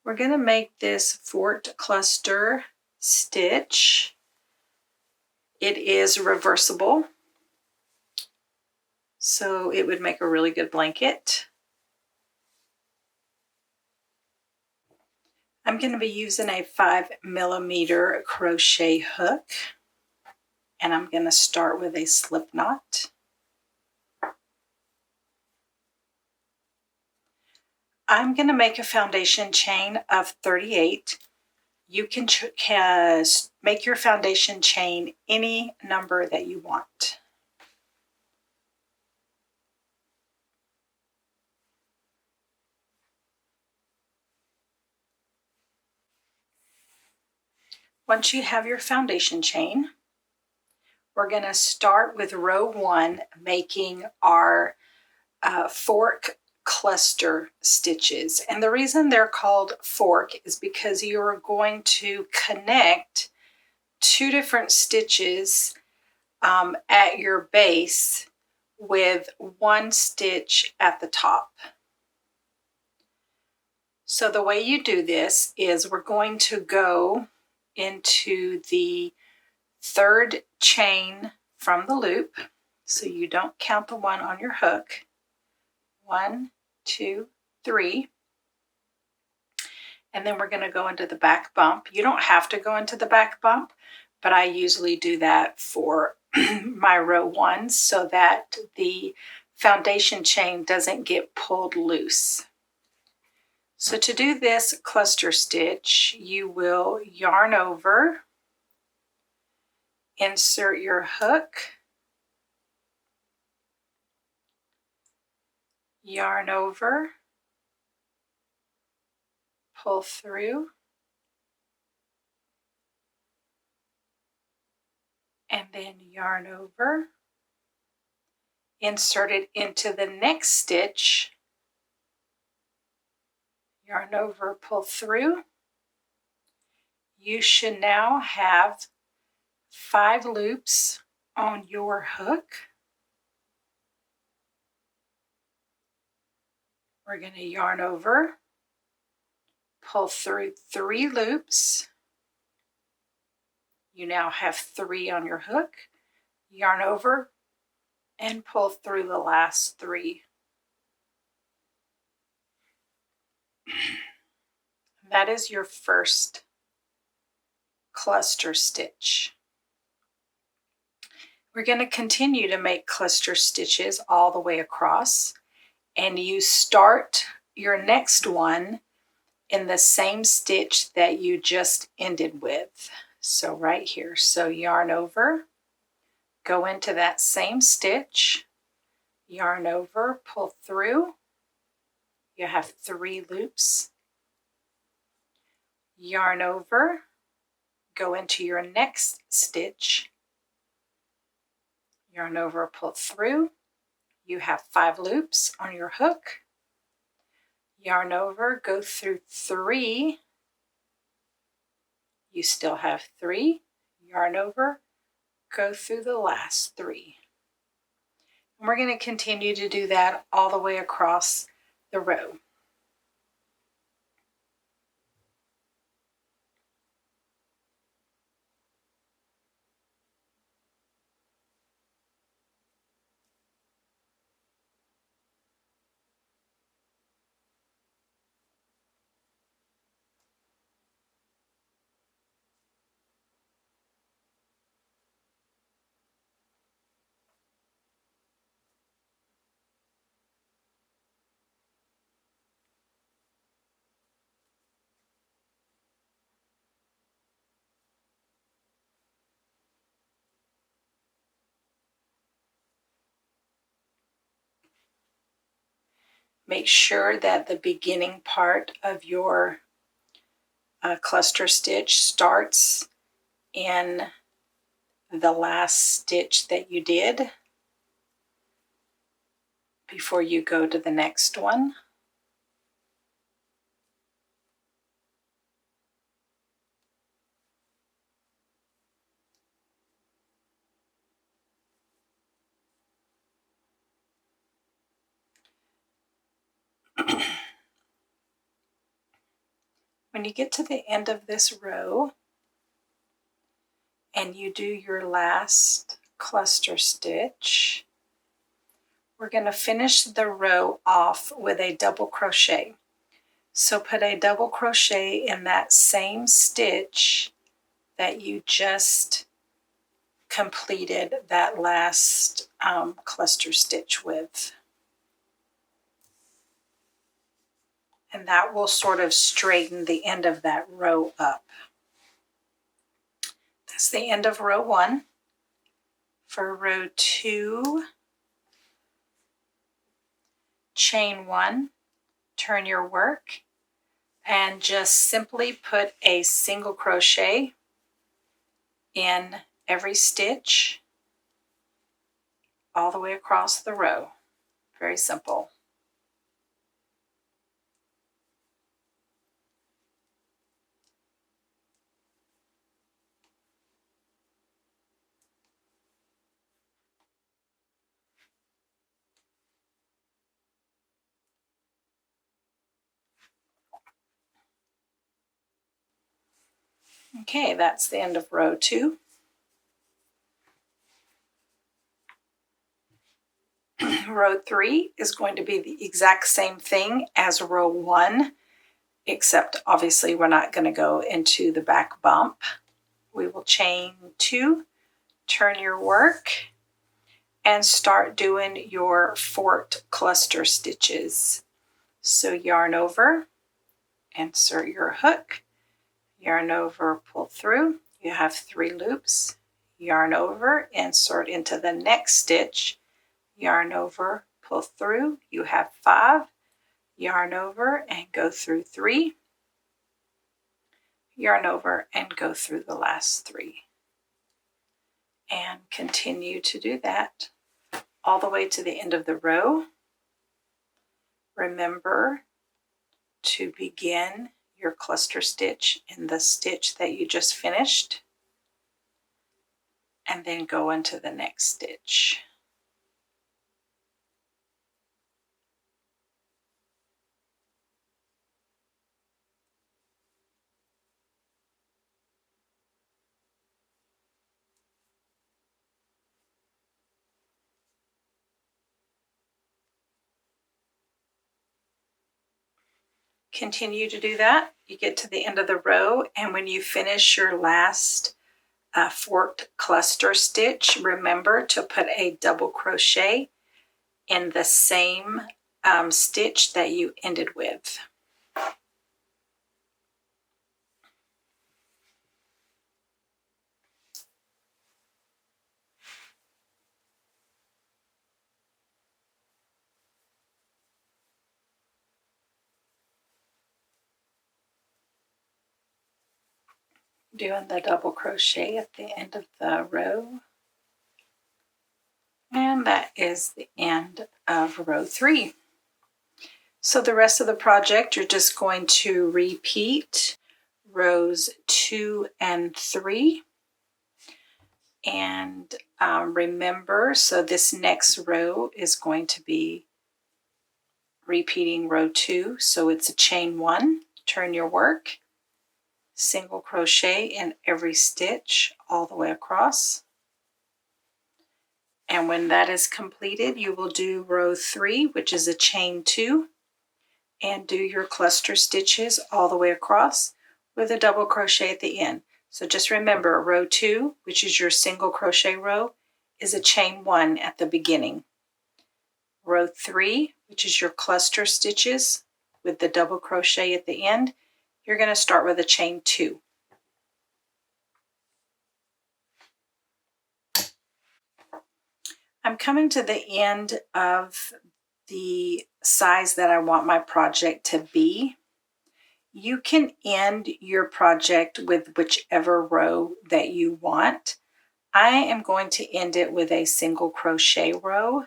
We're going to make this forked cluster stitch. It is reversible, so it would make a really good blanket. I'm going to be using a 5mm crochet hook, and I'm going to start with a slip knot. I'm going to make a foundation chain of 38. You can make your foundation chain any number that you want. Once you have your foundation chain, we're going to start with row 1, making our fork cluster stitches. And the reason they're called fork is because you are going to connect 2 different stitches at your base with 1 stitch at the top. So the way you do this is we're going to go into the 3rd chain from the loop, so you don't count the 1 on your hook. 1, 2, 3. And then we're going to go into the back bump. You don't have to go into the back bump, but I usually do that for my row 1 so that the foundation chain doesn't get pulled loose. So to do this cluster stitch, you will yarn over, insert your hook, yarn over, pull through, and then yarn over, insert it into the next stitch, yarn over, pull through. You should now have 5 loops on your hook. We're going to yarn over, pull through 3 loops. You now have 3 on your hook. Yarn over and pull through the last 3. That is your first cluster stitch. We're going to continue to make cluster stitches all the way across, and you start your next one in the same stitch that you just ended with. So right here, so yarn over, go into that same stitch, yarn over, pull through. You have 3 loops. Yarn over, go into your next stitch, yarn over, pull through. You have 5 loops on your hook. Yarn over, go through 3. You still have 3. Yarn over, go through the last 3. And we're going to continue to do that all the way across the row. Make sure that the beginning part of your cluster stitch starts in the last stitch that you did before you go to the next one. When you get to the end of this row and you do your last cluster stitch, we're going to finish the row off with a double crochet. So put a double crochet in that same stitch that you just completed that last cluster stitch with. And that will sort of straighten the end of that row up. That's the end of row 1. For row 2, chain 1, turn your work, and just simply put a single crochet in every stitch all the way across the row. Very simple. Okay, that's the end of row 2. Row 3 is going to be the exact same thing as row 1, except obviously we're not going to go into the back bump. We will chain 2, turn your work, and start doing your forked cluster stitches. So yarn over, insert your hook, yarn over, pull through. You have 3 loops. Yarn over, insert into the next stitch, yarn over, pull through. You have 5. Yarn over and go through 3. Yarn over and go through the last 3. And continue to do that all the way to the end of the row. Remember to begin your cluster stitch in the stitch that you just finished, and then go into the next stitch. Continue to do that. You get to the end of the row, and when you finish your last forked cluster stitch, remember to put a double crochet in the same stitch that you ended with. Doing the double crochet at the end of the row. And that is the end of row 3. So the rest of the project, you're just going to repeat rows 2 and 3. And remember, so this next row is going to be repeating row 2. So it's a chain 1, turn your work, single crochet in every stitch all the way across. And when that is completed, you will do row 3, which is a chain 2, and do your cluster stitches all the way across with a double crochet at the end. So just remember, row 2, which is your single crochet row, is a chain 1 at the beginning. Row 3, which is your cluster stitches with the double crochet at the end, you're going to start with a chain 2. I'm coming to the end of the size that I want my project to be. You can end your project with whichever row that you want. I am going to end it with a single crochet row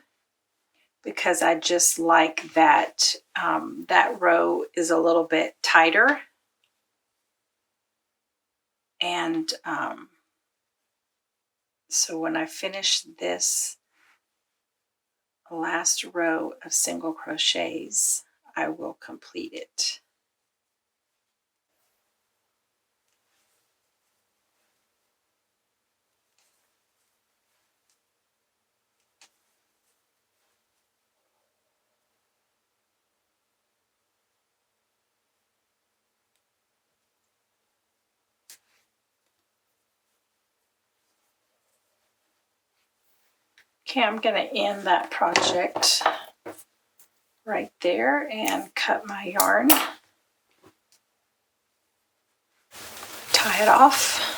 because I just like that that row is a little bit tighter. And so when I finish this last row of single crochets, I will complete it. Okay, I'm going to end that project right there and cut my yarn. Tie it off.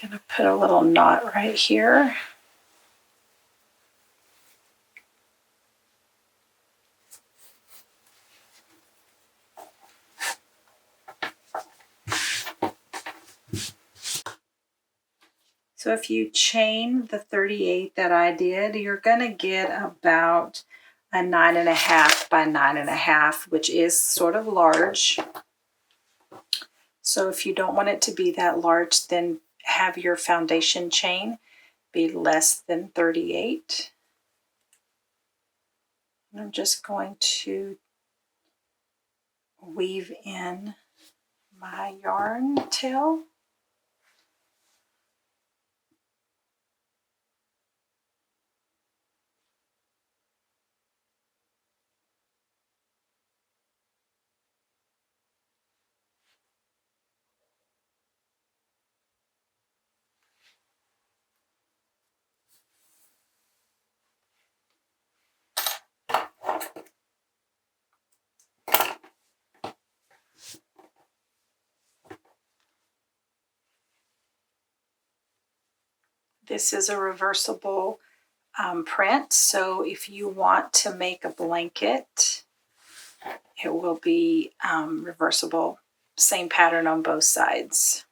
Gonna put a little knot right here. So if you chain the 38 that I did, you're gonna get about a 9.5 by 9.5, which is sort of large. So if you don't want it to be that large, then have your foundation chain be less than 38. And I'm just going to weave in my yarn tail. This is a reversible print, so if you want to make a blanket, it will be reversible, same pattern on both sides.